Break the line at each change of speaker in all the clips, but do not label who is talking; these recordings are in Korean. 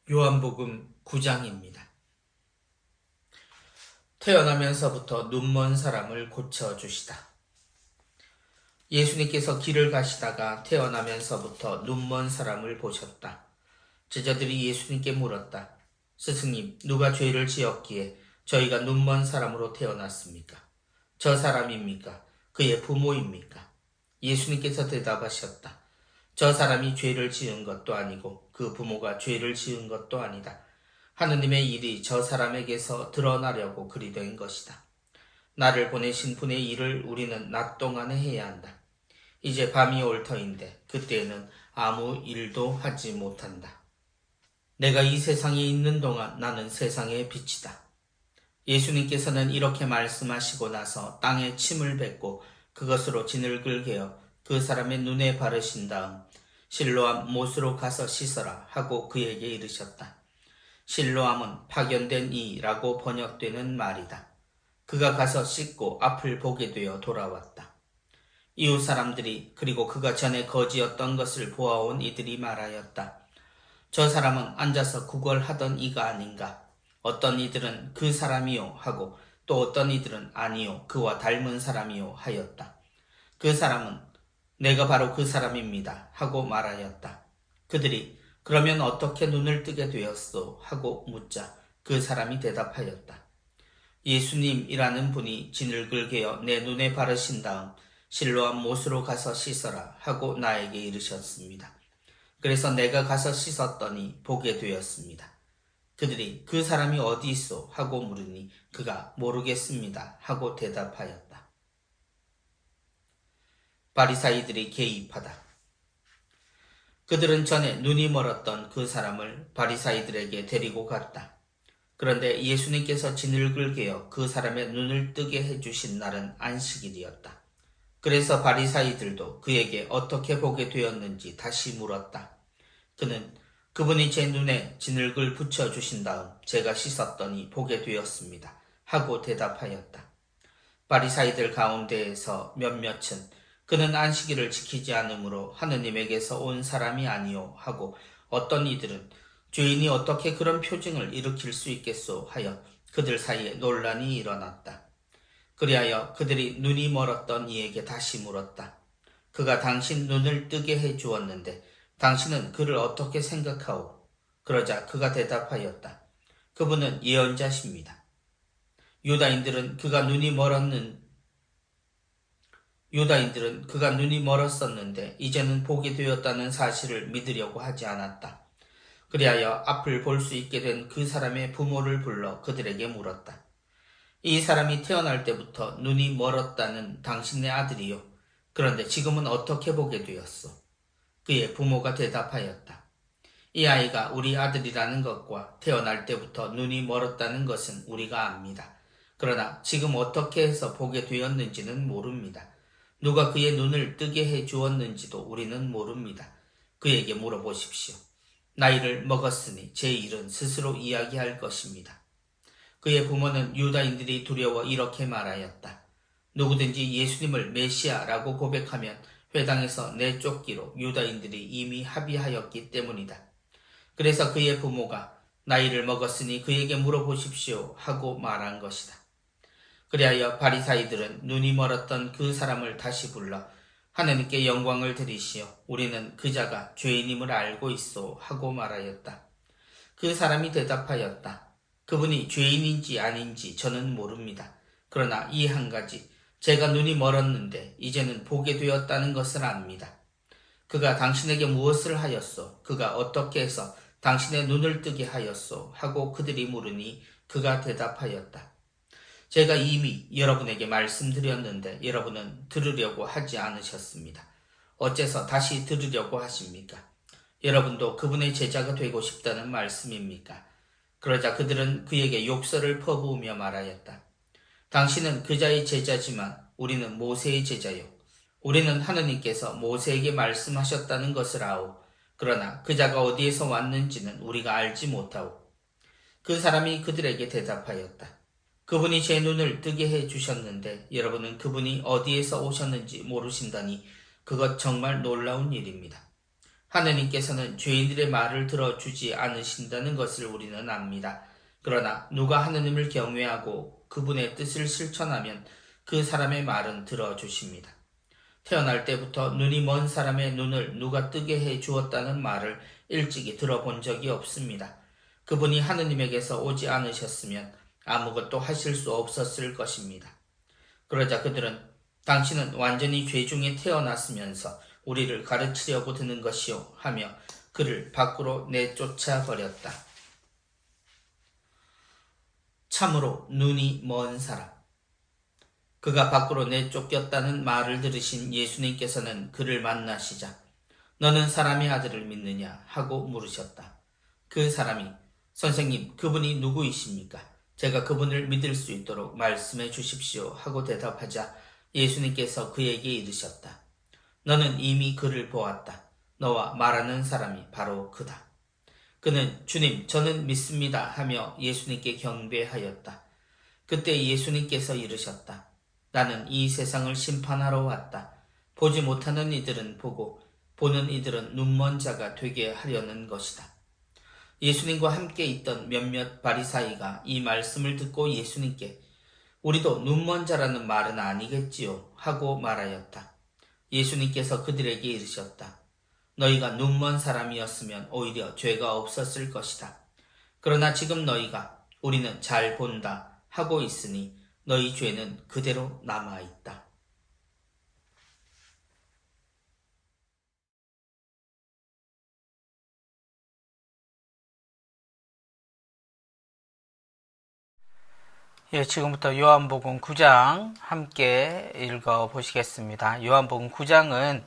요한복음 9장입니다. 태어나면서부터 눈먼 사람을 고쳐주시다. 예수님께서 길을 가시다가 태어나면서부터 눈먼 사람을 보셨다. 제자들이 예수님께 물었다. 스승님, 누가 죄를 지었기에 저희가 눈먼 사람으로 태어났습니까? 저 사람입니까? 그의 부모입니까? 예수님께서 대답하셨다. 저 사람이 죄를 지은 것도 아니고 그 부모가 죄를 지은 것도 아니다. 하느님의 일이 저 사람에게서 드러나려고 그리 된 것이다. 나를 보내신 분의 일을 우리는 낮 동안에 해야 한다. 이제 밤이 올 터인데 그때에는 아무 일도 하지 못한다. 내가 이 세상에 있는 동안 나는 세상의 빛이다. 예수님께서는 이렇게 말씀하시고 나서 땅에 침을 뱉고 그것으로 진흙을 개어 그 사람의 눈에 바르신 다음 실로암 못으로 가서 씻어라 하고 그에게 이르셨다. 실로암은 파견된 이라고 번역되는 말이다. 그가 가서 씻고 앞을 보게 되어 돌아왔다. 이웃 사람들이 그리고 그가 전에 거지였던 것을 보아온 이들이 말하였다. 저 사람은 앉아서 구걸하던 이가 아닌가. 어떤 이들은 그 사람이요 하고 또 어떤 이들은 아니요 그와 닮은 사람이요 하였다. 그 사람은 내가 바로 그 사람입니다 하고 말하였다. 그들이 그러면 어떻게 눈을 뜨게 되었소? 하고 묻자 그 사람이 대답하였다. 예수님이라는 분이 진흙을 개어 내 눈에 바르신 다음 실로암 못으로 가서 씻어라 하고 나에게 이르셨습니다. 그래서 내가 가서 씻었더니 보게 되었습니다. 그들이 그 사람이 어디 있소? 하고 물으니 그가 모르겠습니다 하고 대답하였다. 바리사이들이 개입하다. 그들은 전에 눈이 멀었던 그 사람을 바리사이들에게 데리고 갔다. 그런데 예수님께서 진흙을 개어 그 사람의 눈을 뜨게 해주신 날은 안식일이었다. 그래서 바리사이들도 그에게 어떻게 보게 되었는지 다시 물었다. 그는 그분이 제 눈에 진흙을 붙여주신 다음 제가 씻었더니 보게 되었습니다 하고 대답하였다. 바리사이들 가운데에서 몇몇은 그는 안식일을 지키지 않으므로 하느님에게서 온 사람이 아니오 하고 어떤 이들은 죄인이 어떻게 그런 표징을 일으킬 수 있겠소 하여 그들 사이에 논란이 일어났다. 그리하여 그들이 눈이 멀었던 이에게 다시 물었다. 그가 당신 눈을 뜨게 해 주었는데 당신은 그를 어떻게 생각하오? 그러자 그가 대답하였다. 그분은 예언자십니다. 유다인들은 그가 눈이 멀었었는데 이제는 보게 되었다는 사실을 믿으려고 하지 않았다. 그리하여 앞을 볼 수 있게 된 그 사람의 부모를 불러 그들에게 물었다. 이 사람이 태어날 때부터 눈이 멀었다는 당신의 아들이요. 그런데 지금은 어떻게 보게 되었소? 그의 부모가 대답하였다. 이 아이가 우리 아들이라는 것과 태어날 때부터 눈이 멀었다는 것은 우리가 압니다. 그러나 지금 어떻게 해서 보게 되었는지는 모릅니다. 누가 그의 눈을 뜨게 해 주었는지도 우리는 모릅니다. 그에게 물어보십시오. 나이를 먹었으니 제 일은 스스로 이야기할 것입니다. 그의 부모는 유다인들이 두려워 이렇게 말하였다. 누구든지 예수님을 메시아라고 고백하면 회당에서 내쫓기로 유다인들이 이미 합의하였기 때문이다. 그래서 그의 부모가 나이를 먹었으니 그에게 물어보십시오 하고 말한 것이다. 그리하여 바리사이들은 눈이 멀었던 그 사람을 다시 불러 하느님께 영광을 드리시어 우리는 그자가 죄인임을 알고 있소 하고 말하였다. 그 사람이 대답하였다. 그분이 죄인인지 아닌지 저는 모릅니다. 그러나 이 한 가지 제가 눈이 멀었는데 이제는 보게 되었다는 것을 압니다. 그가 당신에게 무엇을 하였소? 그가 어떻게 해서 당신의 눈을 뜨게 하였소? 하고 그들이 물으니 그가 대답하였다. 제가 이미 여러분에게 말씀드렸는데 여러분은 들으려고 하지 않으셨습니다. 어째서 다시 들으려고 하십니까? 여러분도 그분의 제자가 되고 싶다는 말씀입니까? 그러자 그들은 그에게 욕설을 퍼부으며 말하였다. 당신은 그자의 제자지만 우리는 모세의 제자요. 우리는 하느님께서 모세에게 말씀하셨다는 것을 아오. 그러나 그자가 어디에서 왔는지는 우리가 알지 못하오. 그 사람이 그들에게 대답하였다. 그분이 제 눈을 뜨게 해 주셨는데 여러분은 그분이 어디에서 오셨는지 모르신다니 그것 정말 놀라운 일입니다. 하느님께서는 죄인들의 말을 들어주지 않으신다는 것을 우리는 압니다. 그러나 누가 하느님을 경외하고 그분의 뜻을 실천하면 그 사람의 말은 들어주십니다. 태어날 때부터 눈이 먼 사람의 눈을 누가 뜨게 해 주었다는 말을 일찍이 들어본 적이 없습니다. 그분이 하느님에게서 오지 않으셨으면 아무것도 하실 수 없었을 것입니다. 그러자 그들은 당신은 완전히 죄 중에 태어났으면서 우리를 가르치려고 드는 것이요 하며 그를 밖으로 내쫓아 버렸다. 참으로 눈이 먼 사람. 그가 밖으로 내쫓겼다는 말을 들으신 예수님께서는 그를 만나시자 너는 사람의 아들을 믿느냐 하고 물으셨다. 그 사람이 선생님, 그분이 누구이십니까? 제가 그분을 믿을 수 있도록 말씀해 주십시오 하고 대답하자 예수님께서 그에게 이르셨다. 너는 이미 그를 보았다. 너와 말하는 사람이 바로 그다. 그는 주님, 저는 믿습니다 하며 예수님께 경배하였다. 그때 예수님께서 이르셨다. 나는 이 세상을 심판하러 왔다. 보지 못하는 이들은 보고 보는 이들은 눈먼 자가 되게 하려는 것이다. 예수님과 함께 있던 몇몇 바리사이가 이 말씀을 듣고 예수님께 우리도 눈먼 자라는 말은 아니겠지요 하고 말하였다. 예수님께서 그들에게 이르셨다. 너희가 눈먼 사람이었으면 오히려 죄가 없었을 것이다. 그러나 지금 너희가 우리는 잘 본다 하고 있으니 너희 죄는 그대로 남아있다. 지금부터 요한복음 9장 함께 읽어보시겠습니다. 요한복음 9장은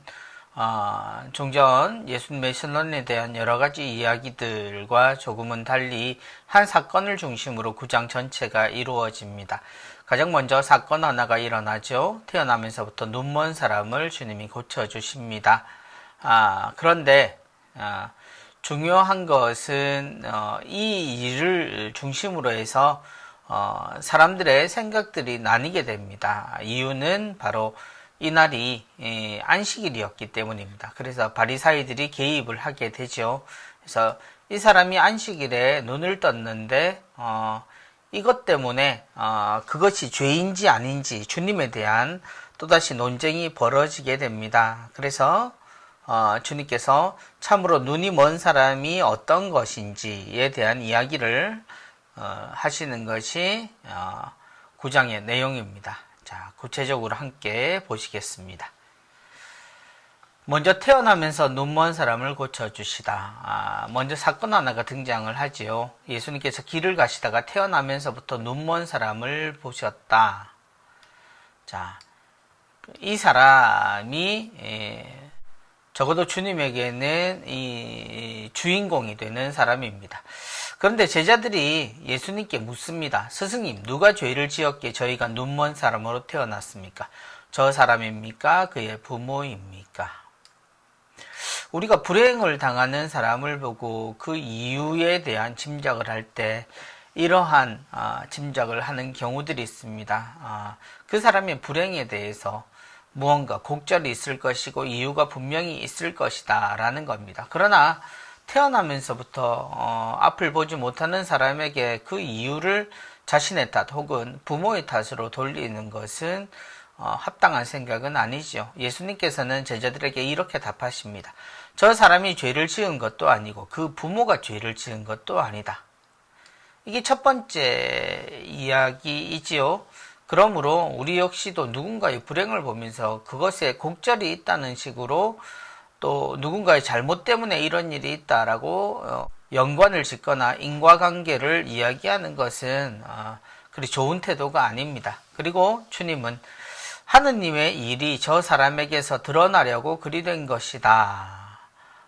종전 예수님의 신론에 대한 여러 가지 이야기들과 조금은 달리 한 사건을 중심으로 9장 전체가 이루어집니다. 가장 먼저 사건 하나가 일어나죠. 태어나면서부터 눈먼 사람을 주님이 고쳐주십니다. 그런데 중요한 것은 이 일을 중심으로 해서 사람들의 생각들이 나뉘게 됩니다. 이유는 바로 이날이 안식일이었기 때문입니다. 그래서 바리사이들이 개입을 하게 되죠. 그래서 이 사람이 안식일에 눈을 떴는데 이것 때문에 그것이 죄인지 아닌지 주님에 대한 또다시 논쟁이 벌어지게 됩니다. 그래서 주님께서 참으로 눈이 먼 사람이 어떤 것인지에 대한 이야기를 하시는 것이 9장의 내용입니다. 자, 구체적으로 함께 보시겠습니다. 먼저 태어나면서 눈먼 사람을 고쳐주시다. 먼저 사건 하나가 등장을 하지요. 예수님께서 길을 가시다가 태어나면서부터 눈먼 사람을 보셨다. 자, 이 사람이 적어도 주님에게는 이 주인공이 되는 사람입니다. 그런데 제자들이 예수님께 묻습니다. 스승님, 누가 죄를 지었기에 저희가 눈먼 사람으로 태어났습니까? 저 사람입니까? 그의 부모입니까? 우리가 불행을 당하는 사람을 보고 그 이유에 대한 짐작을 할 때 이러한 짐작을 하는 경우들이 있습니다. 그 사람의 불행에 대해서 무언가 곡절이 있을 것이고 이유가 분명히 있을 것이다 라는 겁니다. 그러나 태어나면서부터 앞을 보지 못하는 사람에게 그 이유를 자신의 탓 혹은 부모의 탓으로 돌리는 것은 합당한 생각은 아니죠. 예수님께서는 제자들에게 이렇게 답하십니다. 저 사람이 죄를 지은 것도 아니고 그 부모가 죄를 지은 것도 아니다. 이게 첫 번째 이야기이지요. 그러므로 우리 역시도 누군가의 불행을 보면서 그것에 곡절이 있다는 식으로 또 누군가의 잘못 때문에 이런 일이 있다라고 연관을 짓거나 인과관계를 이야기하는 것은 그리 좋은 태도가 아닙니다. 그리고 주님은 하느님의 일이 저 사람에게서 드러나려고 그리 된 것이다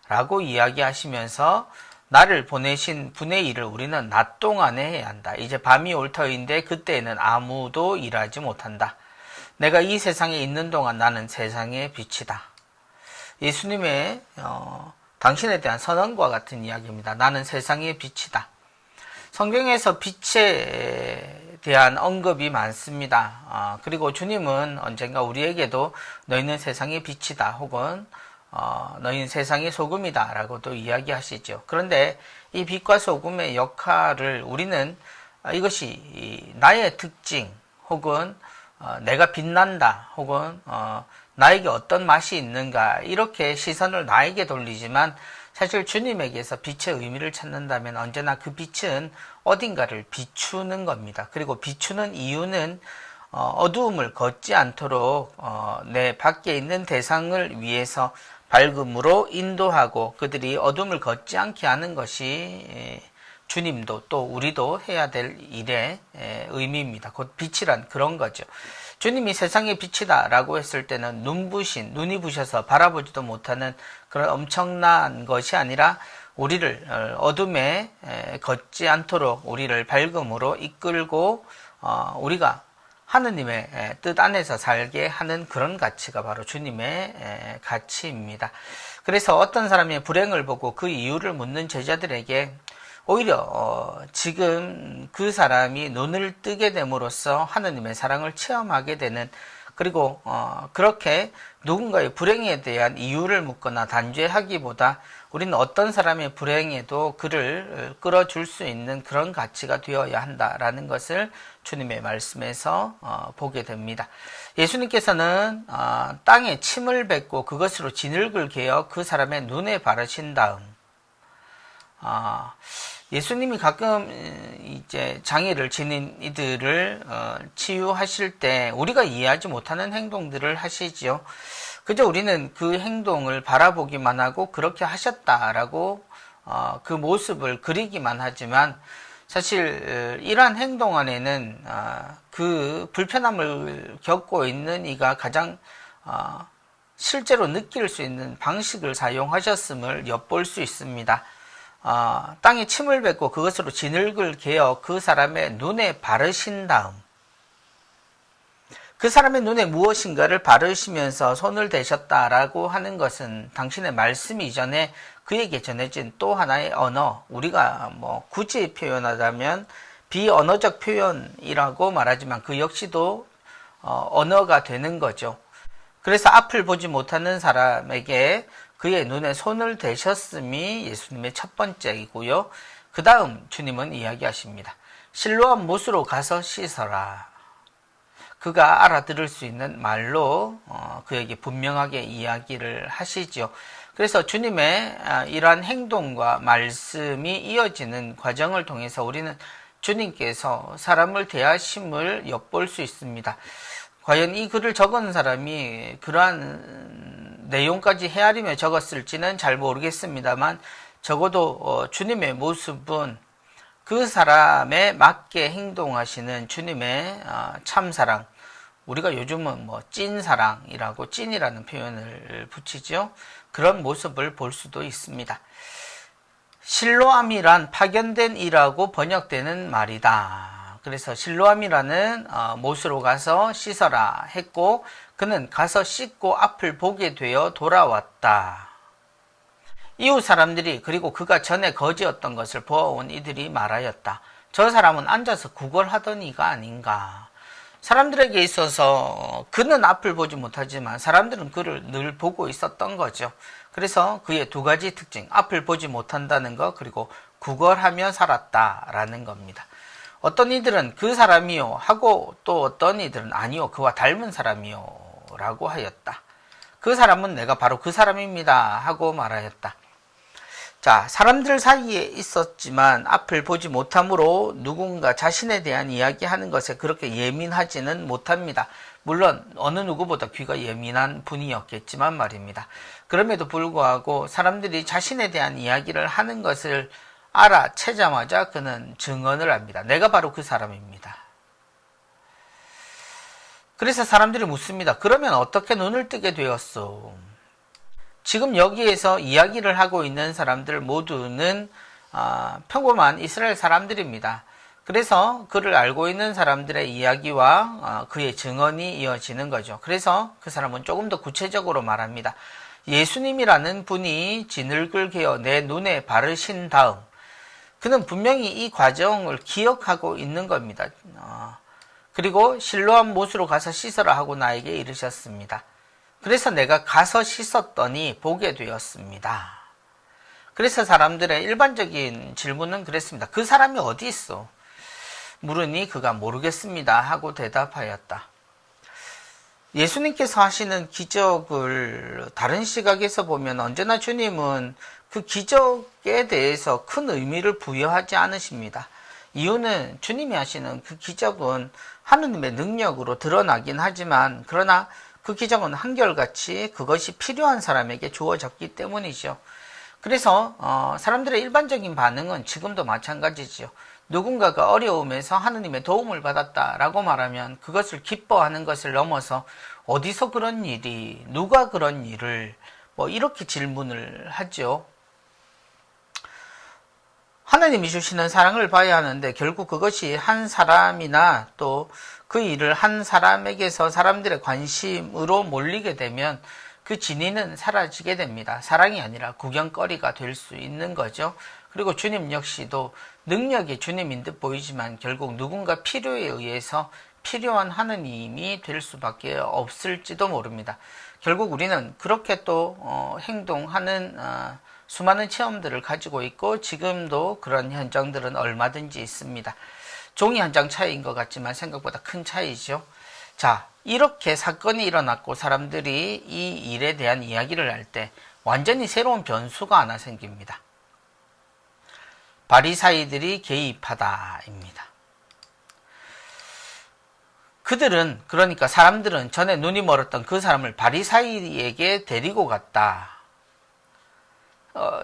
라고 이야기하시면서 나를 보내신 분의 일을 우리는 낮 동안에 해야 한다. 이제 밤이 올 터인데 그때에는 아무도 일하지 못한다. 내가 이 세상에 있는 동안 나는 세상의 빛이다. 예수님의 당신에 대한 선언과 같은 이야기입니다. 나는 세상의 빛이다. 성경에서 빛에 대한 언급이 많습니다. 그리고 주님은 언젠가 우리에게도 너희는 세상의 빛이다 혹은 너희는 세상의 소금이다 라고도 이야기하시죠. 그런데 이 빛과 소금의 역할을 우리는 이것이 나의 특징 혹은 내가 빛난다 혹은 나에게 어떤 맛이 있는가 이렇게 시선을 나에게 돌리지만 사실 주님에게서 빛의 의미를 찾는다면 언제나 그 빛은 어딘가를 비추는 겁니다. 그리고 비추는 이유는 어두움을 걷지 않도록 내 밖에 있는 대상을 위해서 밝음으로 인도하고 그들이 어둠을 걷지 않게 하는 것이 주님도 또 우리도 해야 될 일의 의미입니다. 곧 빛이란 그런 거죠. 주님이 세상의 빛이다 라고 했을 때는 눈이 부셔서 바라보지도 못하는 그런 엄청난 것이 아니라 우리를 어둠에 걷지 않도록 우리를 밝음으로 이끌고 우리가 하느님의 뜻 안에서 살게 하는 그런 가치가 바로 주님의 가치입니다. 그래서 어떤 사람의 불행을 보고 그 이유를 묻는 제자들에게 오히려 지금 그 사람이 눈을 뜨게 됨으로써 하느님의 사랑을 체험하게 되는 그리고 그렇게 누군가의 불행에 대한 이유를 묻거나 단죄하기보다 우리는 어떤 사람의 불행에도 그를 끌어줄 수 있는 그런 가치가 되어야 한다라는 것을 주님의 말씀에서 보게 됩니다. 예수님께서는 땅에 침을 뱉고 그것으로 진흙을 개어 그 사람의 눈에 바르신 다음 예수님이 가끔 이제 장애를 지닌 이들을 치유하실 때 우리가 이해하지 못하는 행동들을 하시지요. 그저 우리는 그 행동을 바라보기만 하고 그렇게 하셨다라고 그 모습을 그리기만 하지만 사실 이러한 행동 안에는 그 불편함을 겪고 있는 이가 가장 실제로 느낄 수 있는 방식을 사용하셨음을 엿볼 수 있습니다. 땅에 침을 뱉고 그것으로 진흙을 개어 그 사람의 눈에 바르신 다음 그 사람의 눈에 무엇인가를 바르시면서 손을 대셨다라고 하는 것은 당신의 말씀 이전에 그에게 전해진 또 하나의 언어, 우리가 굳이 표현하자면 비언어적 표현이라고 말하지만 그 역시도 언어가 되는 거죠. 그래서 앞을 보지 못하는 사람에게 그의 눈에 손을 대셨음이 예수님의 첫 번째이고요. 그 다음 주님은 이야기하십니다. 실로암 못으로 가서 씻어라. 그가 알아들을 수 있는 말로 그에게 분명하게 이야기를 하시죠. 그래서 주님의 이러한 행동과 말씀이 이어지는 과정을 통해서 우리는 주님께서 사람을 대하심을 엿볼 수 있습니다. 과연 이 글을 적은 사람이 그러한 내용까지 헤아리며 적었을지는 잘 모르겠습니다만 적어도 주님의 모습은 그 사람에 맞게 행동하시는 주님의 참사랑, 우리가 요즘은 찐사랑이라고 찐이라는 표현을 붙이죠. 그런 모습을 볼 수도 있습니다. 실로암이란 파견된 이라고 번역되는 말이다. 그래서 실로암이라는 못으로 가서 씻어라 했고 그는 가서 씻고 앞을 보게 되어 돌아왔다. 이웃 사람들이 그리고 그가 전에 거지였던 것을 보아온 이들이 말하였다. 저 사람은 앉아서 구걸하던 이가 아닌가. 사람들에게 있어서 그는 앞을 보지 못하지만 사람들은 그를 늘 보고 있었던 거죠. 그래서 그의 두 가지 특징, 앞을 보지 못한다는 것 그리고 구걸하며 살았다라는 겁니다. 어떤 이들은 그 사람이요 하고 또 어떤 이들은 아니요 그와 닮은 사람이요 라고 하였다. 그 사람은 내가 바로 그 사람입니다 하고 말하였다. 자, 사람들 사이에 있었지만 앞을 보지 못함으로 누군가 자신에 대한 이야기하는 것에 그렇게 예민하지는 못합니다. 물론 어느 누구보다 귀가 예민한 분이었겠지만 말입니다. 그럼에도 불구하고 사람들이 자신에 대한 이야기를 하는 것을 알아채자마자 그는 증언을 합니다. 내가 바로 그 사람입니다. 그래서 사람들이 묻습니다. 그러면 어떻게 눈을 뜨게 되었소? 지금 여기에서 이야기를 하고 있는 사람들 모두는 평범한 이스라엘 사람들입니다. 그래서 그를 알고 있는 사람들의 이야기와 그의 증언이 이어지는 거죠. 그래서 그 사람은 조금 더 구체적으로 말합니다. 예수님이라는 분이 진흙을 개어 내 눈에 바르신 다음 그는 분명히 이 과정을 기억하고 있는 겁니다. 그리고 실로암 못으로 가서 씻어라 하고 나에게 이르셨습니다. 그래서 내가 가서 씻었더니 보게 되었습니다. 그래서 사람들의 일반적인 질문은 그랬습니다. 그 사람이 어디 있어? 물으니 그가 모르겠습니다 하고 대답하였다. 예수님께서 하시는 기적을 다른 시각에서 보면 언제나 주님은 그 기적에 대해서 큰 의미를 부여하지 않으십니다. 이유는 주님이 하시는 그 기적은 하느님의 능력으로 드러나긴 하지만 그러나 그 기적은 한결같이 그것이 필요한 사람에게 주어졌기 때문이죠. 그래서 사람들의 일반적인 반응은 지금도 마찬가지죠. 누군가가 어려움에서 하느님의 도움을 받았다라고 말하면 그것을 기뻐하는 것을 넘어서 어디서 그런 일이, 누가 그런 일을 이렇게 질문을 하죠. 하느님이 주시는 사랑을 봐야 하는데 결국 그것이 한 사람이나 또 그 일을 한 사람에게서 사람들의 관심으로 몰리게 되면 그 진위는 사라지게 됩니다. 사랑이 아니라 구경거리가 될 수 있는 거죠. 그리고 주님 역시도 능력이 주님인 듯 보이지만 결국 누군가 필요에 의해서 필요한 하느님이 될 수밖에 없을지도 모릅니다. 결국 우리는 그렇게 또 행동하는 수많은 체험들을 가지고 있고 지금도 그런 현장들은 얼마든지 있습니다. 종이 한 장 차이인 것 같지만 생각보다 큰 차이죠. 자, 이렇게 사건이 일어났고 사람들이 이 일에 대한 이야기를 할 때 완전히 새로운 변수가 하나 생깁니다. 바리사이들이 개입하다입니다. 그들은, 그러니까 사람들은 전에 눈이 멀었던 그 사람을 바리사이에게 데리고 갔다.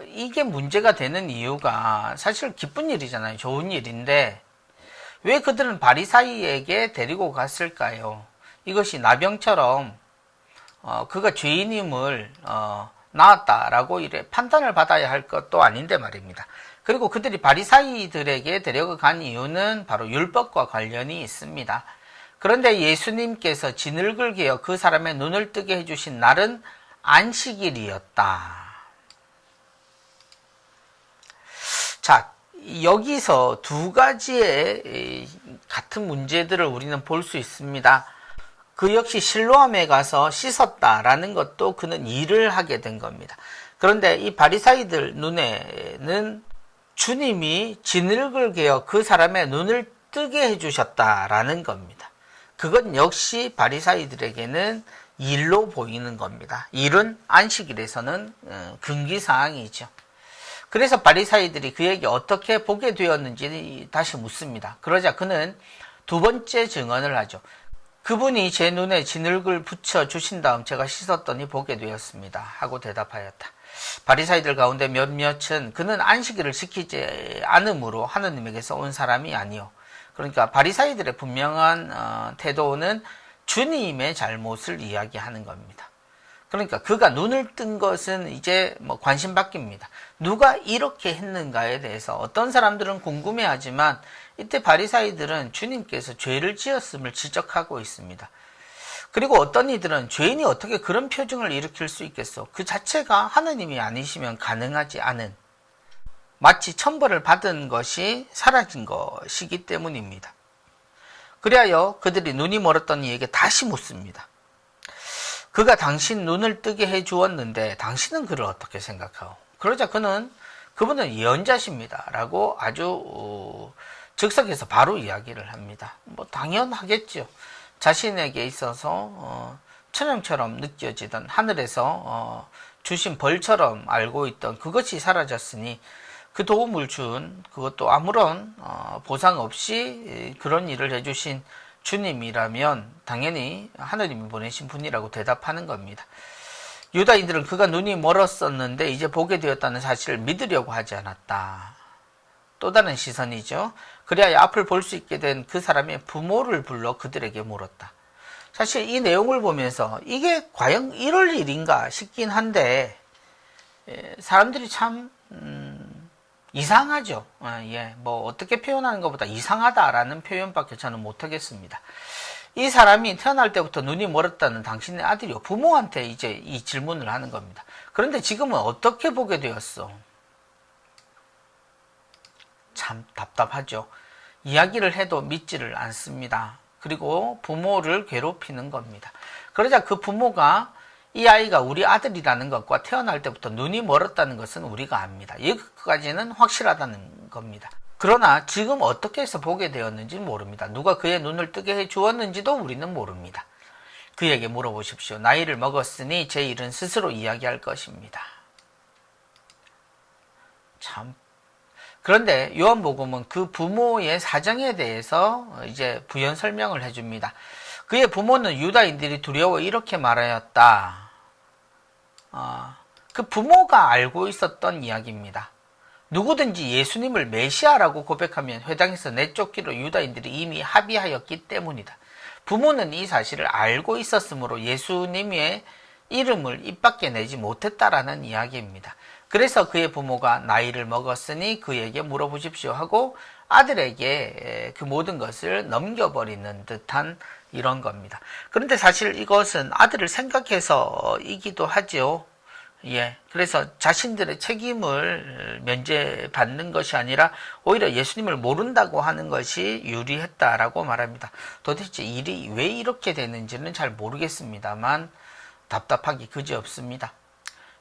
이게 문제가 되는 이유가 사실 기쁜 일이잖아요. 좋은 일인데 왜 그들은 바리사이에게 데리고 갔을까요? 이것이 나병처럼 그가 죄인임을 나았다라고 이래 판단을 받아야 할 것도 아닌데 말입니다. 그리고 그들이 바리사이들에게 데려간 이유는 바로 율법과 관련이 있습니다. 그런데 예수님께서 진흙을 개어 그 사람의 눈을 뜨게 해주신 날은 안식일이었다. 자, 여기서 두 가지의 같은 문제들을 우리는 볼 수 있습니다. 그 역시 실로암에 가서 씻었다라는 것도 그는 일을 하게 된 겁니다. 그런데 이 바리사이들 눈에는 주님이 진흙을 개어 그 사람의 눈을 뜨게 해주셨다라는 겁니다. 그건 역시 바리사이들에게는 일로 보이는 겁니다. 일은 안식일에서는 금기사항이죠. 그래서 바리사이들이 그에게 어떻게 보게 되었는지 다시 묻습니다. 그러자 그는 두 번째 증언을 하죠. 그분이 제 눈에 진흙을 붙여 주신 다음 제가 씻었더니 보게 되었습니다 하고 대답하였다. 바리사이들 가운데 몇몇은 그는 안식일을 지키지 않으므로 하느님에게서 온 사람이 아니요. 그러니까 바리사이들의 분명한 태도는 주님의 잘못을 이야기하는 겁니다. 그러니까 그가 눈을 뜬 것은 이제 관심 바뀝니다. 누가 이렇게 했는가에 대해서 어떤 사람들은 궁금해하지만 이때 바리사이들은 주님께서 죄를 지었음을 지적하고 있습니다. 그리고 어떤 이들은 죄인이 어떻게 그런 표정을 일으킬 수 있겠어? 그 자체가 하느님이 아니시면 가능하지 않은, 마치 천벌을 받은 것이 사라진 것이기 때문입니다. 그리하여 그들이 눈이 멀었던 이에게 다시 묻습니다. 그가 당신 눈을 뜨게 해주었는데 당신은 그를 어떻게 생각하오? 그러자 그분은 예언자십니다 라고 아주 즉석에서 바로 이야기를 합니다. 당연하겠죠. 자신에게 있어서 천형처럼 느껴지던 하늘에서 주신 벌처럼 알고 있던 그것이 사라졌으니 그 도움을 준, 그것도 아무런 보상 없이 그런 일을 해주신 주님이라면 당연히 하느님이 보내신 분이라고 대답하는 겁니다. 유다인들은 그가 눈이 멀었었는데 이제 보게 되었다는 사실을 믿으려고 하지 않았다. 또 다른 시선이죠. 그리하여 앞을 볼 수 있게 된 그 사람의 부모를 불러 그들에게 물었다. 사실 이 내용을 보면서 이게 과연 이럴 일인가 싶긴 한데 사람들이 참 이상하죠. 어떻게 표현하는 것보다 이상하다라는 표현밖에 저는 못하겠습니다. 이 사람이 태어날 때부터 눈이 멀었다는 당신의 아들이요. 부모한테 이제 이 질문을 하는 겁니다. 그런데 지금은 어떻게 보게 되었어? 참 답답하죠. 이야기를 해도 믿지를 않습니다. 그리고 부모를 괴롭히는 겁니다. 그러자 그 부모가 이 아이가 우리 아들이라는 것과 태어날 때부터 눈이 멀었다는 것은 우리가 압니다. 여기까지는 확실하다는 겁니다. 그러나 지금 어떻게 해서 보게 되었는지는 모릅니다. 누가 그의 눈을 뜨게 해 주었는지도 우리는 모릅니다. 그에게 물어보십시오. 나이를 먹었으니 제 일은 스스로 이야기할 것입니다. 참. 그런데 요한복음은 그 부모의 사정에 대해서 이제 부연 설명을 해줍니다. 그의 부모는 유다인들이 두려워 이렇게 말하였다. 그 부모가 알고 있었던 이야기입니다. 누구든지 예수님을 메시아라고 고백하면 회당에서 내쫓기로 유다인들이 이미 합의하였기 때문이다. 부모는 이 사실을 알고 있었으므로 예수님의 이름을 입 밖에 내지 못했다라는 이야기입니다. 그래서 그의 부모가 나이를 먹었으니 그에게 물어보십시오 하고 아들에게 그 모든 것을 넘겨버리는 듯한 이런 겁니다. 그런데 사실 이것은 아들을 생각해서이기도 하죠. 예. 그래서 자신들의 책임을 면제받는 것이 아니라 오히려 예수님을 모른다고 하는 것이 유리했다라고 말합니다. 도대체 일이 왜 이렇게 되는지는 잘 모르겠습니다만 답답하기 그지없습니다.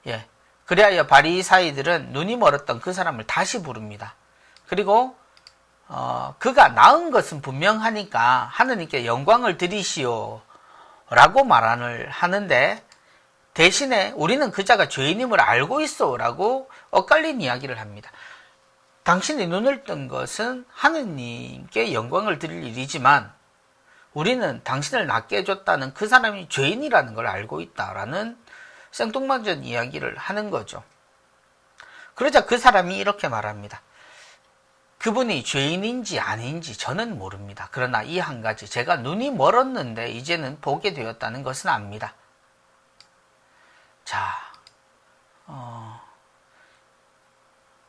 예. 그리하여 바리사이들은 눈이 멀었던 그 사람을 다시 부릅니다. 그리고 그가 나은 것은 분명하니까 하느님께 영광을 드리시오 라고 말을 하는데 대신에 우리는 그자가 죄인임을 알고 있어 라고 엇갈린 이야기를 합니다. 당신이 눈을 뜬 것은 하느님께 영광을 드릴 일이지만 우리는 당신을 낫게 해줬다는 그 사람이 죄인이라는 걸 알고 있다라는 생뚱맞은 이야기를 하는 거죠. 그러자 그 사람이 이렇게 말합니다. 그분이 죄인인지 아닌지 저는 모릅니다. 그러나 이 한 가지, 제가 눈이 멀었는데 이제는 보게 되었다는 것은 압니다. 자,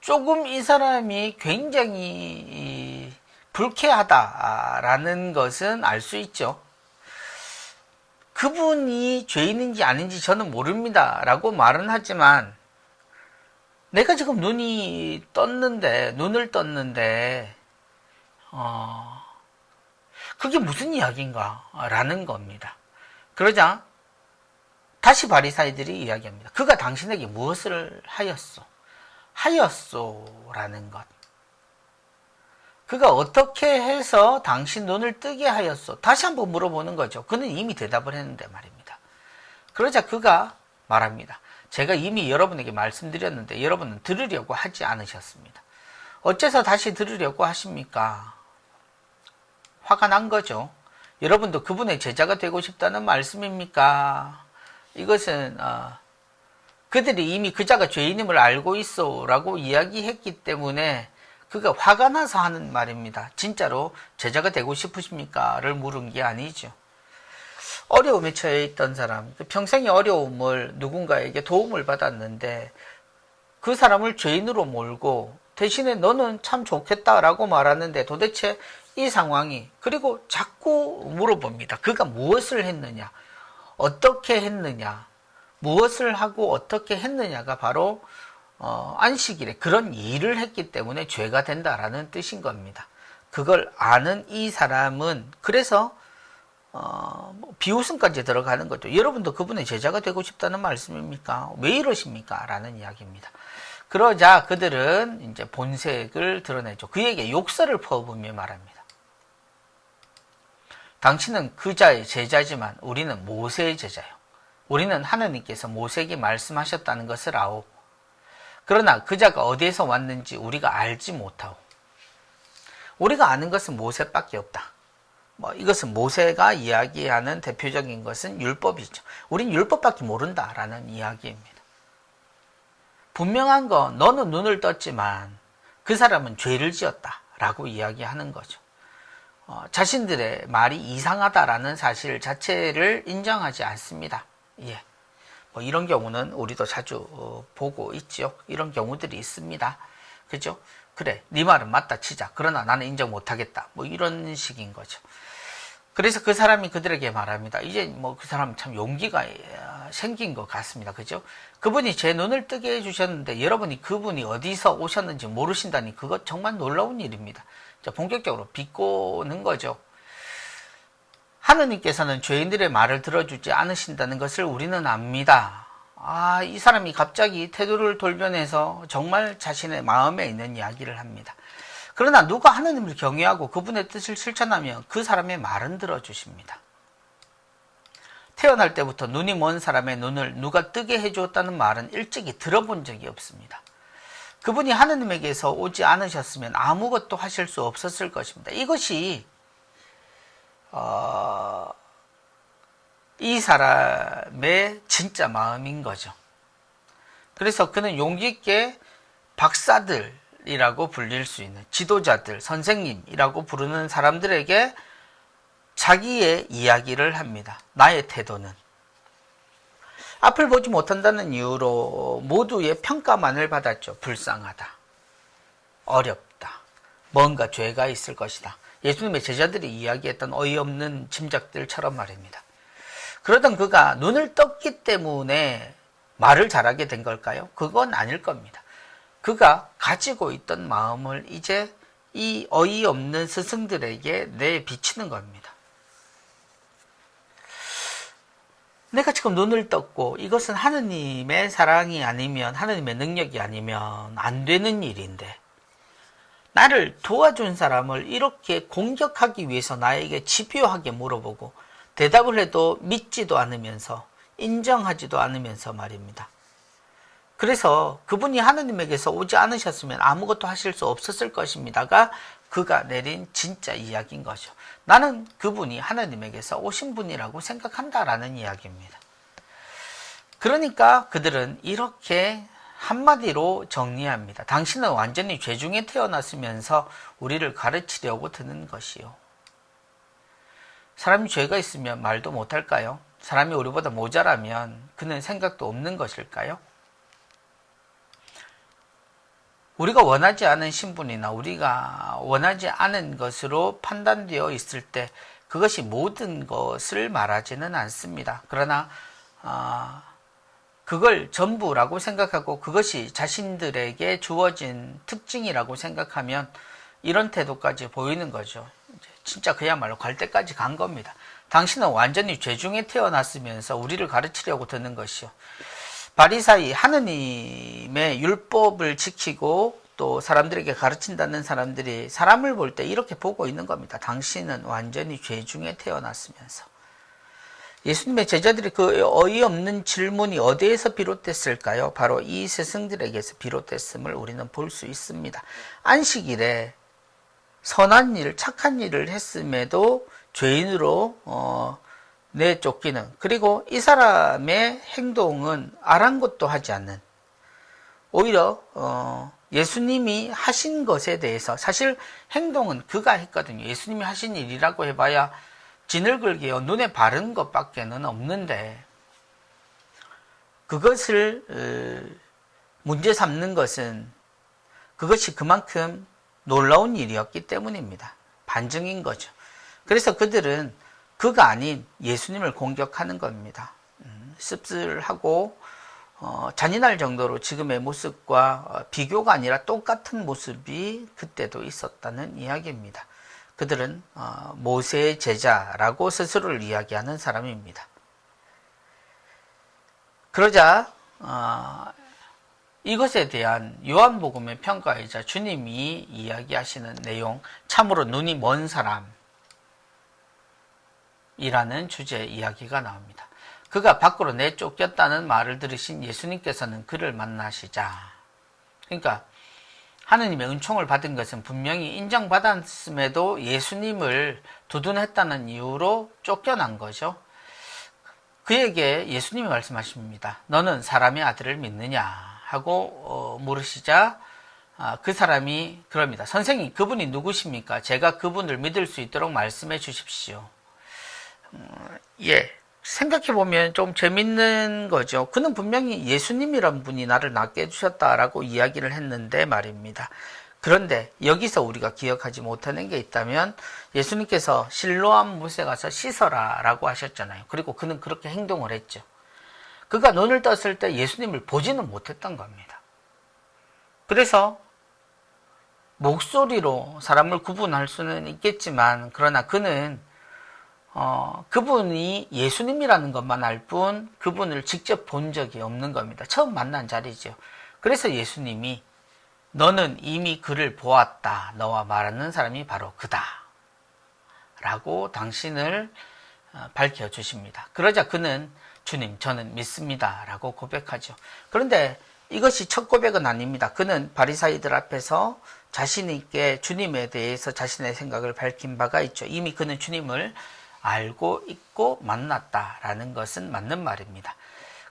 조금 이 사람이 굉장히 불쾌하다라는 것은 알 수 있죠. 그분이 죄인인지 아닌지 저는 모릅니다 라고 말은 하지만 내가 지금 눈을 떴는데 그게 무슨 이야기인가 라는 겁니다. 그러자 다시 바리사이들이 이야기합니다. 그가 당신에게 무엇을 하였소라는 것. 그가 어떻게 해서 당신 눈을 뜨게 하였소? 다시 한번 물어보는 거죠. 그는 이미 대답을 했는데 말입니다. 그러자 그가 말합니다. 제가 이미 여러분에게 말씀드렸는데 여러분은 들으려고 하지 않으셨습니다. 어째서 다시 들으려고 하십니까? 화가 난 거죠. 여러분도 그분의 제자가 되고 싶다는 말씀입니까? 이것은 그들이 이미 그자가 죄인임을 알고 있어 라고 이야기했기 때문에 그가 화가 나서 하는 말입니다. 진짜로 제자가 되고 싶으십니까? 를 물은 게 아니죠. 어려움에 처해 있던 사람, 평생의 어려움을 누군가에게 도움을 받았는데 그 사람을 죄인으로 몰고 대신에 너는 참 좋겠다라고 말하는데 도대체 이 상황이, 그리고 자꾸 물어봅니다. 그가 무엇을 했느냐, 어떻게 했느냐, 무엇을 하고 어떻게 했느냐가 바로 안식일에 그런 일을 했기 때문에 죄가 된다라는 뜻인 겁니다. 그걸 아는 이 사람은 그래서 비웃음까지 들어가는 거죠. 여러분도 그분의 제자가 되고 싶다는 말씀입니까? 왜 이러십니까? 라는 이야기입니다. 그러자 그들은 이제 본색을 드러내죠. 그에게 욕설을 퍼부으며 말합니다. 당신은 그자의 제자지만 우리는 모세의 제자요. 우리는 하느님께서 모세에게 말씀하셨다는 것을 아오. 그러나 그자가 어디에서 왔는지 우리가 알지 못하오. 우리가 아는 것은 모세밖에 없다. 이것은 모세가 이야기하는 대표적인 것은 율법이죠. 우린 율법밖에 모른다라는 이야기입니다. 분명한 건 너는 눈을 떴지만 그 사람은 죄를 지었다라고 이야기하는 거죠. 자신들의 말이 이상하다라는 사실 자체를 인정하지 않습니다. 예. 이런 경우는 우리도 자주 보고 있죠. 이런 경우들이 있습니다. 그죠? 그래, 네 말은 맞다 치자. 그러나 나는 인정 못하겠다. 이런 식인 거죠. 그래서 그 사람이 그들에게 말합니다. 이제 그 사람 참 용기가 생긴 것 같습니다. 그죠? 그분이 제 눈을 뜨게 해주셨는데 여러분이 그분이 어디서 오셨는지 모르신다니 그것 정말 놀라운 일입니다. 자, 본격적으로 비꼬는 거죠. 하느님께서는 죄인들의 말을 들어주지 않으신다는 것을 우리는 압니다. 이 사람이 갑자기 태도를 돌변해서 정말 자신의 마음에 있는 이야기를 합니다. 그러나 누가 하느님을 경외하고 그분의 뜻을 실천하면 그 사람의 말은 들어주십니다. 태어날 때부터 눈이 먼 사람의 눈을 누가 뜨게 해주었다는 말은 일찍이 들어본 적이 없습니다. 그분이 하느님에게서 오지 않으셨으면 아무것도 하실 수 없었을 것입니다. 이것이 이 사람의 진짜 마음인 거죠. 그래서 그는 용기 있게 박사들이라고 불릴 수 있는 지도자들, 선생님이라고 부르는 사람들에게 자기의 이야기를 합니다. 나의 태도는 앞을 보지 못한다는 이유로 모두의 평가만을 받았죠. 불쌍하다, 어렵다, 뭔가 죄가 있을 것이다. 예수님의 제자들이 이야기했던 어이없는 짐작들처럼 말입니다. 그러던 그가 눈을 떴기 때문에 말을 잘하게 된 걸까요? 그건 아닐 겁니다. 그가 가지고 있던 마음을 이제 이 어이없는 스승들에게 내비치는 겁니다. 내가 지금 눈을 떴고 이것은 하느님의 사랑이 아니면 하느님의 능력이 아니면 안 되는 일인데 나를 도와준 사람을 이렇게 공격하기 위해서 나에게 집요하게 물어보고 대답을 해도 믿지도 않으면서 인정하지도 않으면서 말입니다. 그래서 그분이 하느님에게서 오지 않으셨으면 아무것도 하실 수 없었을 것입니다가 그가 내린 진짜 이야기인 거죠. 나는 그분이 하느님에게서 오신 분이라고 생각한다라는 이야기입니다. 그러니까 그들은 이렇게 한마디로 정리합니다. 당신은 완전히 죄 중에 태어났으면서 우리를 가르치려고 드는 것이요. 사람이 죄가 있으면 말도 못할까요? 사람이 우리보다 모자라면 그는 생각도 없는 것일까요? 우리가 원하지 않은 신분이나 우리가 원하지 않은 것으로 판단되어 있을 때 그것이 모든 것을 말하지는 않습니다. 그러나 그걸 전부라고 생각하고 그것이 자신들에게 주어진 특징이라고 생각하면 이런 태도까지 보이는 거죠. 진짜 그야말로 갈 때까지 간 겁니다. 당신은 완전히 죄 중에 태어났으면서 우리를 가르치려고 드는 것이요. 바리사이, 하느님의 율법을 지키고 또 사람들에게 가르친다는 사람들이 사람을 볼 때 이렇게 보고 있는 겁니다. 당신은 완전히 죄 중에 태어났으면서. 예수님의 제자들이 그 어이없는 질문이 어디에서 비롯됐을까요? 바로 이 스승들에게서 비롯됐음을 우리는 볼 수 있습니다. 안식일에 선한 일, 착한 일을 했음에도 죄인으로 내쫓기는, 그리고 이 사람의 행동은 아랑곳도 하지 않는, 오히려 예수님이 하신 것에 대해서, 사실 행동은 그가 했거든요. 예수님이 하신 일이라고 해봐야 지늘글게요 눈에 바른 것밖에는 없는데 그것을 문제 삼는 것은 그것이 그만큼 놀라운 일이었기 때문입니다. 반증인 거죠. 그래서 그들은 그가 아닌 예수님을 공격하는 겁니다. 씁쓸하고 잔인할 정도로 지금의 모습과 비교가 아니라 똑같은 모습이 그때도 있었다는 이야기입니다. 그들은 모세의 제자라고 스스로를 이야기하는 사람입니다. 그러자 이것에 대한 요한복음의 평가이자 주님이 이야기하시는 내용, 참으로 눈이 먼 사람이라는 주제의 이야기가 나옵니다. 그가 밖으로 내쫓겼다는 말을 들으신 예수님께서는 그를 만나시자, 그러니까 하느님의 은총을 받은 것은 분명히 인정받았음에도 예수님을 두둔했다는 이유로 쫓겨난 거죠. 그에게 예수님이 말씀하십니다. 너는 사람의 아들을 믿느냐 하고 물으시자 그 사람이 그럽니다. 선생님, 그분이 누구십니까? 제가 그분을 믿을 수 있도록 말씀해 주십시오. 생각해보면 좀 재밌는 거죠. 그는 분명히 예수님이란 분이 나를 낫게 해주셨다라고 이야기를 했는데 말입니다. 그런데 여기서 우리가 기억하지 못하는 게 있다면 예수님께서 실로암 못에 가서 씻어라 라고 하셨잖아요. 그리고 그는 그렇게 행동을 했죠. 그가 눈을 떴을 때 예수님을 보지는 못했던 겁니다. 그래서 목소리로 사람을 구분할 수는 있겠지만 그러나 그는
그분이 예수님이라는 것만 알 뿐 그분을 직접 본 적이 없는 겁니다. 처음 만난 자리죠. 그래서 예수님이 너는 이미 그를 보았다. 너와 말하는 사람이 바로 그다. 라고 당신을 밝혀주십니다. 그러자 그는 주님 저는 믿습니다. 라고 고백하죠. 그런데 이것이 첫 고백은 아닙니다. 그는 바리사이들 앞에서 자신 있게 주님에 대해서 자신의 생각을 밝힌 바가 있죠. 이미 그는 주님을 알고 있고 만났다라는 것은 맞는 말입니다.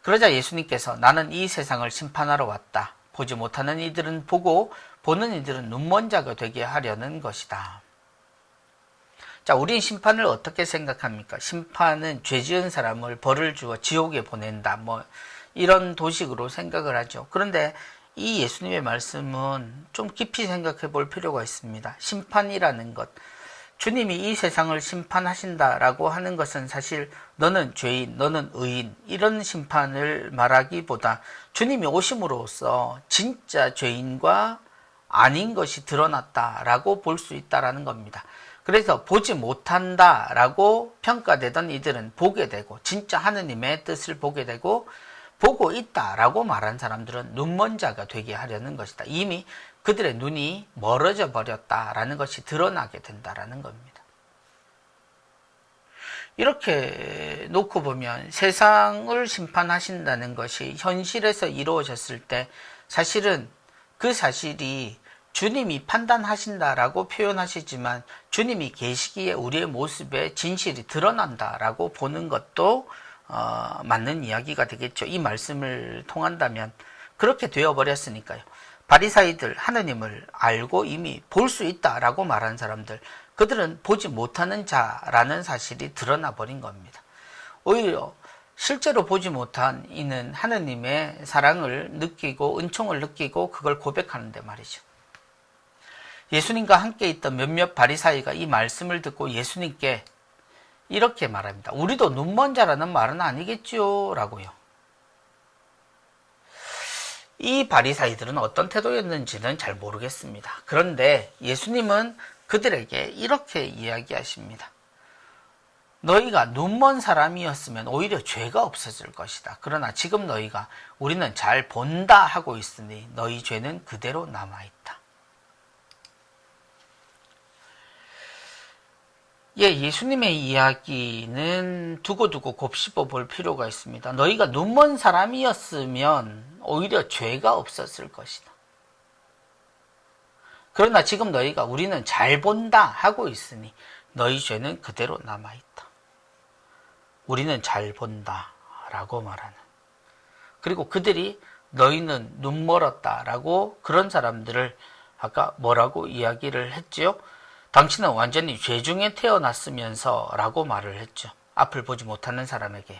그러자 예수님께서 나는 이 세상을 심판하러 왔다. 보지 못하는 이들은 보고 보는 이들은 눈먼 자가 되게 하려는 것이다. 자, 우린 심판을 어떻게 생각합니까? 심판은 죄 지은 사람을 벌을 주어 지옥에 보낸다. 이런 도식으로 생각을 하죠. 그런데 이 예수님의 말씀은 좀 깊이 생각해 볼 필요가 있습니다. 심판이라는 것, 주님이 이 세상을 심판하신다라고 하는 것은 사실 너는 죄인, 너는 의인 이런 심판을 말하기보다 주님이 오심으로써 진짜 죄인과 아닌 것이 드러났다라고 볼 수 있다라는 겁니다. 그래서 보지 못한다라고 평가되던 이들은 보게 되고 진짜 하느님의 뜻을 보게 되고 보고 있다라고 말한 사람들은 눈먼 자가 되게 하려는 것이다. 이미 그들의 눈이 멀어져 버렸다라는 것이 드러나게 된다라는 겁니다. 이렇게 놓고 보면 세상을 심판하신다는 것이 현실에서 이루어졌을 때 사실은 그 사실이 주님이 판단하신다라고 표현하시지만 주님이 계시기에 우리의 모습에 진실이 드러난다라고 보는 것도 맞는 이야기가 되겠죠. 이 말씀을 통한다면 그렇게 되어버렸으니까요. 바리사이들 하느님을 알고 이미 볼 수 있다라고 말한 사람들, 그들은 보지 못하는 자라는 사실이 드러나 버린 겁니다. 오히려 실제로 보지 못한 이는 하느님의 사랑을 느끼고 은총을 느끼고 그걸 고백하는데 말이죠. 예수님과 함께 있던 몇몇 바리사이가 이 말씀을 듣고 예수님께 이렇게 말합니다. 우리도 눈먼 자라는 말은 아니겠죠? 라고요. 이 바리사이들은 어떤 태도였는지는 잘 모르겠습니다. 그런데 예수님은 그들에게 이렇게 이야기하십니다. 너희가 눈먼 사람이었으면 오히려 죄가 없어질 것이다. 그러나 지금 너희가 우리는 잘 본다 하고 있으니 너희 죄는 그대로 남아있다. 예수님의 이야기는 두고두고 곱씹어 볼 필요가 있습니다. 너희가 눈먼 사람이었으면 오히려 죄가 없었을 것이다. 그러나 지금 너희가 우리는 잘 본다 하고 있으니 너희 죄는 그대로 남아있다. 우리는 잘 본다 라고 말하는. 그리고 그들이 너희는 눈멀었다 라고 그런 사람들을 아까 뭐라고 이야기를 했지요? 당신은 완전히 죄 중에 태어났으면서 라고 말을 했죠. 앞을 보지 못하는 사람에게요.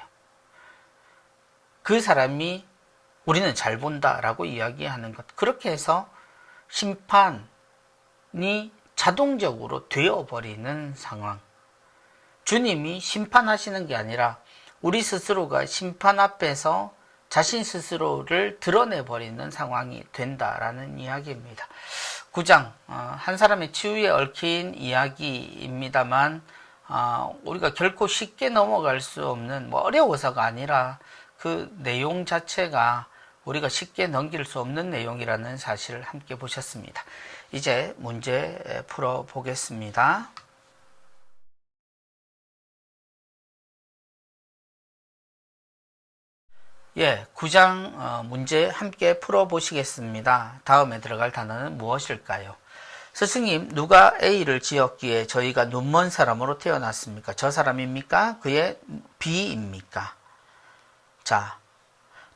그 사람이 우리는 잘 본다 라고 이야기하는 것. 그렇게 해서 심판이 자동적으로 되어버리는 상황. 주님이 심판하시는 게 아니라 우리 스스로가 심판 앞에서 자신 스스로를 드러내버리는 상황이 된다라는 이야기입니다. 9장 한 사람의 치유에 얽힌 이야기입니다만 우리가 결코 쉽게 넘어갈 수 없는 어려워서가 아니라 그 내용 자체가 우리가 쉽게 넘길 수 없는 내용이라는 사실을 함께 보셨습니다. 이제 문제 풀어보겠습니다. 9장 문제 함께 풀어보시겠습니다. 다음에 들어갈 단어는 무엇일까요? 스승님, 누가 A를 지었기에 저희가 눈먼 사람으로 태어났습니까? 저 사람입니까? 그의 B입니까? 자,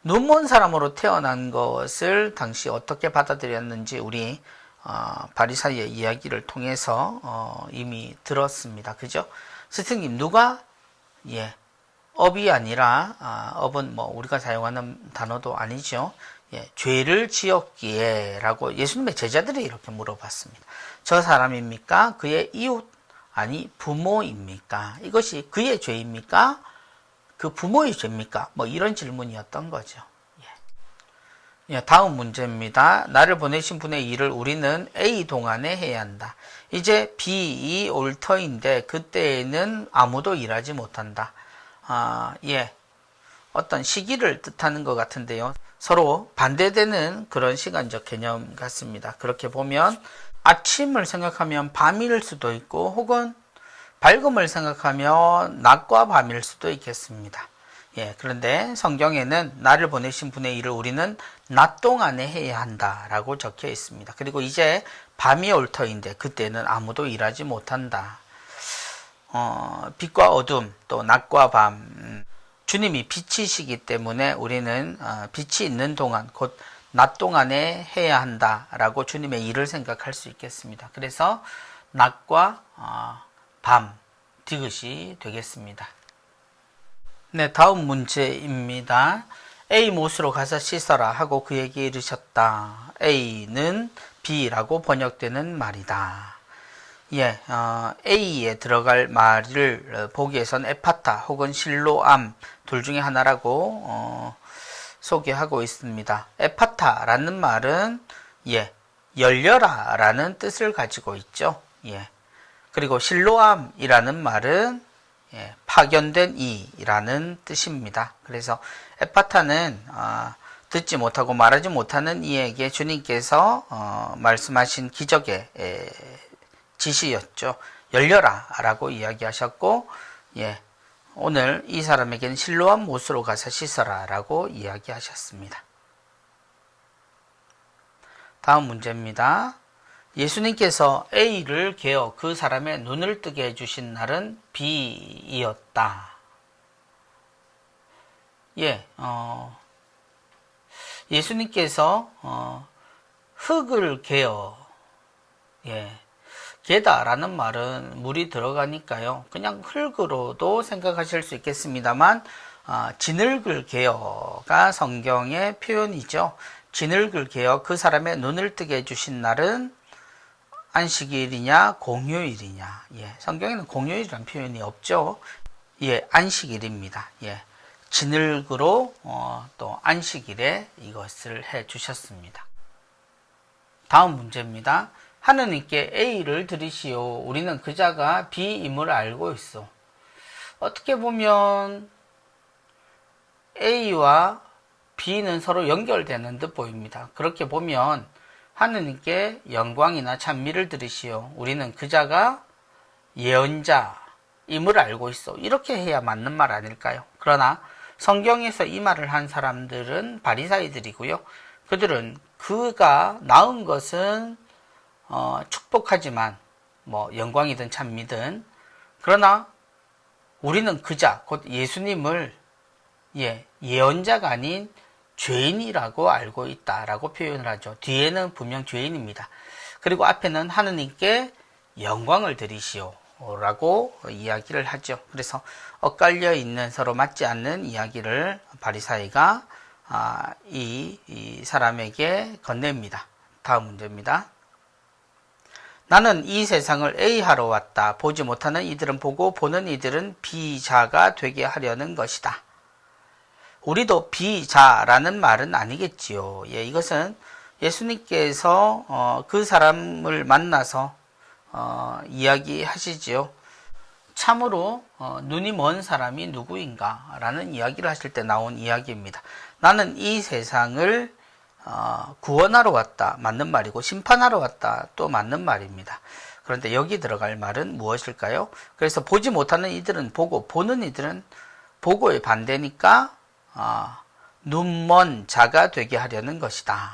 눈먼 사람으로 태어난 것을 당시 어떻게 받아들였는지 우리 바리사이의 이야기를 통해서 이미 들었습니다. 그죠? 스승님, 누가 업이 아니라 업은 우리가 사용하는 단어도 아니죠. 죄를 지었기에 라고 예수님의 제자들이 이렇게 물어봤습니다. 저 사람입니까? 그의 이웃 아니 부모입니까? 이것이 그의 죄입니까? 그 부모의 죄입니까? 이런 질문이었던 거죠. 예, 다음 문제입니다. 나를 보내신 분의 일을 우리는 A 동안에 해야 한다. 이제 B이 올 터인데 그때에는 아무도 일하지 못한다. 예, 어떤 시기를 뜻하는 것 같은데요. 서로 반대되는 그런 시간적 개념 같습니다. 그렇게 보면 아침을 생각하면 밤일 수도 있고 혹은 밝음을 생각하면 낮과 밤일 수도 있겠습니다. 예, 그런데 성경에는 나를 보내신 분의 일을 우리는 낮 동안에 해야 한다라고 적혀 있습니다. 그리고 이제 밤이 올 터인데 그때는 아무도 일하지 못한다. 빛과 어둠, 또 낮과 밤, 주님이 빛이시기 때문에 우리는 빛이 있는 동안, 곧 낮 동안에 해야 한다라고 주님의 일을 생각할 수 있겠습니다. 그래서 낮과 밤, 디귿이 되겠습니다. 네, 다음 문제입니다. A 못으로 가서 씻어라 하고 그에게 이르셨다. A는 B라고 번역되는 말이다. 예, A에 들어갈 말을 보기에선 에파타 혹은 실로암 둘 중에 하나라고 소개하고 있습니다. 에파타라는 말은 예, 열려라 라는 뜻을 가지고 있죠. 예. 그리고 실로암이라는 말은 예, 파견된 이라는 뜻입니다. 그래서 에파타는 듣지 못하고 말하지 못하는 이에게 주님께서 말씀하신 기적의 지시였죠. 열려라 라고 이야기하셨고 예, 오늘 이 사람에게는 실로암 못으로 가서 씻어라 라고 이야기하셨습니다. 다음 문제입니다. 예수님께서 A를 개어 그 사람의 눈을 뜨게 해주신 날은 B이었다. 예, 예수님께서 흙을 개어, 예, 개다라는 말은 물이 들어가니까요. 그냥 흙으로도 생각하실 수 있겠습니다만 진흙을 개어가 성경의 표현이죠. 진흙을 개어 그 사람의 눈을 뜨게 해주신 날은 안식일이냐 공휴일이냐. 예, 성경에는 공휴일이라는 표현이 없죠. 예, 안식일입니다. 예, 진흙으로 또 안식일에 이것을 해 주셨습니다. 다음 문제입니다. 하느님께 A를 드리시오. 우리는 그 자가 B임을 알고 있어. 어떻게 보면 A와 B는 서로 연결되는 듯 보입니다. 그렇게 보면 하느님께 영광이나 찬미를 드리시오. 우리는 그 자가 예언자임을 알고 있어. 이렇게 해야 맞는 말 아닐까요? 그러나 성경에서 이 말을 한 사람들은 바리사이들이고요. 그들은 그가 낳은 것은 축복하지만 영광이든 찬미든 그러나 우리는 그자 곧 예수님을 예언자가 아닌 죄인이라고 알고 있다라고 표현을 하죠. 뒤에는 분명 죄인입니다. 그리고 앞에는 하느님께 영광을 드리시오 라고 이야기를 하죠. 그래서 엇갈려 있는 서로 맞지 않는 이야기를 바리사이가 이 사람에게 건넵니다. 다음 문제입니다. 나는 이 세상을 A하러 왔다. 보지 못하는 이들은 보고 보는 이들은 B자가 되게 하려는 것이다. 우리도 B자라는 말은 아니겠지요. 예, 이것은 예수님께서 그 사람을 만나서 이야기하시지요. 참으로 눈이 먼 사람이 누구인가 라는 이야기를 하실 때 나온 이야기입니다. 나는 이 세상을 구원하러 왔다. 맞는 말이고 심판하러 왔다. 또 맞는 말입니다. 그런데 여기 들어갈 말은 무엇일까요? 그래서 보지 못하는 이들은 보고 보는 이들은 보고의 반대니까 눈먼 자가 되게 하려는 것이다.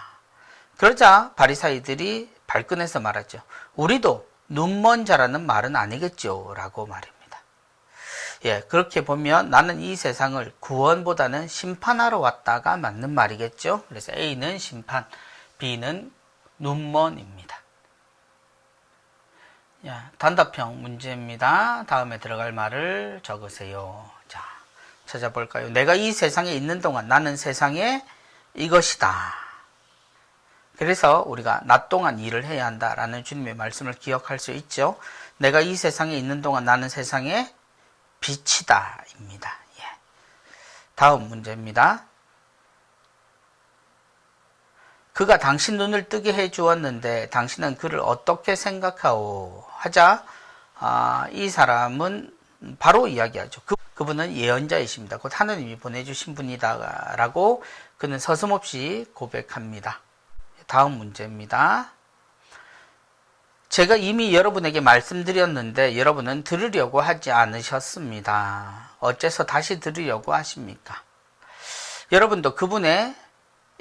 그러자 바리사이들이 발끈해서 말하죠. 우리도 눈먼 자라는 말은 아니겠죠 라고 말입니다. 예, 그렇게 보면 나는 이 세상을 구원보다는 심판하러 왔다가 맞는 말이겠죠. 그래서 A는 심판, B는 눈먼입니다. 야, 단답형 문제입니다. 다음에 들어갈 말을 적으세요. 자, 찾아볼까요? 내가 이 세상에 있는 동안 나는 세상에 이것이다. 그래서 우리가 낮 동안 일을 해야 한다라는 주님의 말씀을 기억할 수 있죠. 내가 이 세상에 있는 동안 나는 세상에 빛이다 입니다. 예. 다음 문제입니다. 그가 당신 눈을 뜨게 해 주었는데 당신은 그를 어떻게 생각하오? 하자 이 사람은 바로 이야기하죠. 그분은 예언자이십니다. 곧 하느님이 보내주신 분이다 라고 그는 서슴없이 고백합니다. 다음 문제입니다. 제가 이미 여러분에게 말씀드렸는데 여러분은 들으려고 하지 않으셨습니다. 어째서 다시 들으려고 하십니까? 여러분도 그분의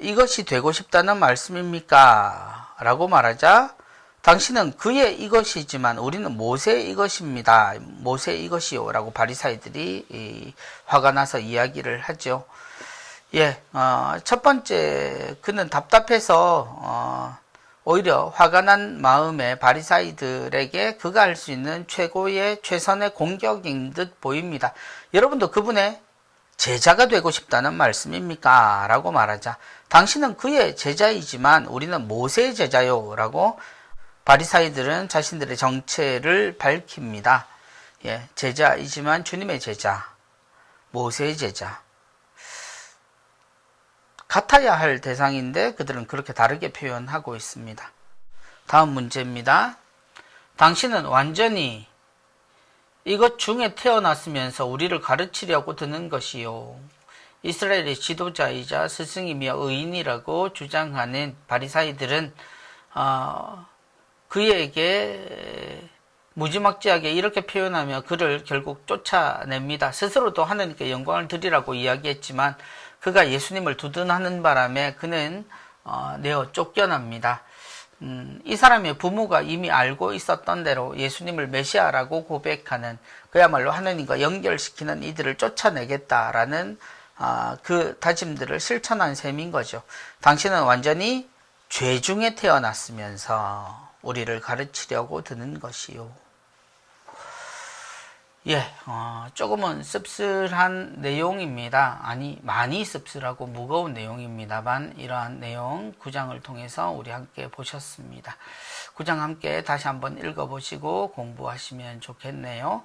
이것이 되고 싶다는 말씀입니까? 라고 말하자 당신은 그의 이것이지만 우리는 모세의 이것입니다. 모세의 이것이요 라고 바리사이들이 화가 나서 이야기를 하죠. 첫 번째 그는 답답해서 오히려 화가 난 마음에 바리사이들에게 그가 할 수 있는 최선의 공격인 듯 보입니다. 여러분도 그분의 제자가 되고 싶다는 말씀입니까? 라고 말하자 당신은 그의 제자이지만 우리는 모세의 제자요 라고 바리사이들은 자신들의 정체를 밝힙니다. 제자이지만 주님의 제자, 모세의 제자. 같아야 할 대상인데 그들은 그렇게 다르게 표현하고 있습니다. 다음 문제입니다. 당신은 완전히 이것 중에 태어났으면서 우리를 가르치려고 드는 것이요. 이스라엘의 지도자이자 스승이며 의인이라고 주장하는 바리사이들은 그에게 무지막지하게 이렇게 표현하며 그를 결국 쫓아냅니다. 스스로도 하나님께 영광을 드리라고 이야기했지만 그가 예수님을 두둔하는 바람에 그는 내어 쫓겨납니다. 이 사람의 부모가 이미 알고 있었던 대로 예수님을 메시아라고 고백하는 그야말로 하나님과 연결시키는 이들을 쫓아내겠다라는 그 다짐들을 실천한 셈인 거죠. 당신은 완전히 죄 중에 태어났으면서 우리를 가르치려고 드는 것이요. 조금은 씁쓸한 내용입니다. 아니, 많이 씁쓸하고 무거운 내용입니다만 이러한 내용 9장을 통해서 우리 함께 보셨습니다. 9장 함께 다시 한번 읽어보시고 공부하시면 좋겠네요.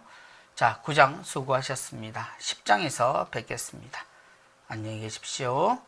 자, 9장 수고하셨습니다. 10장에서 뵙겠습니다. 안녕히 계십시오.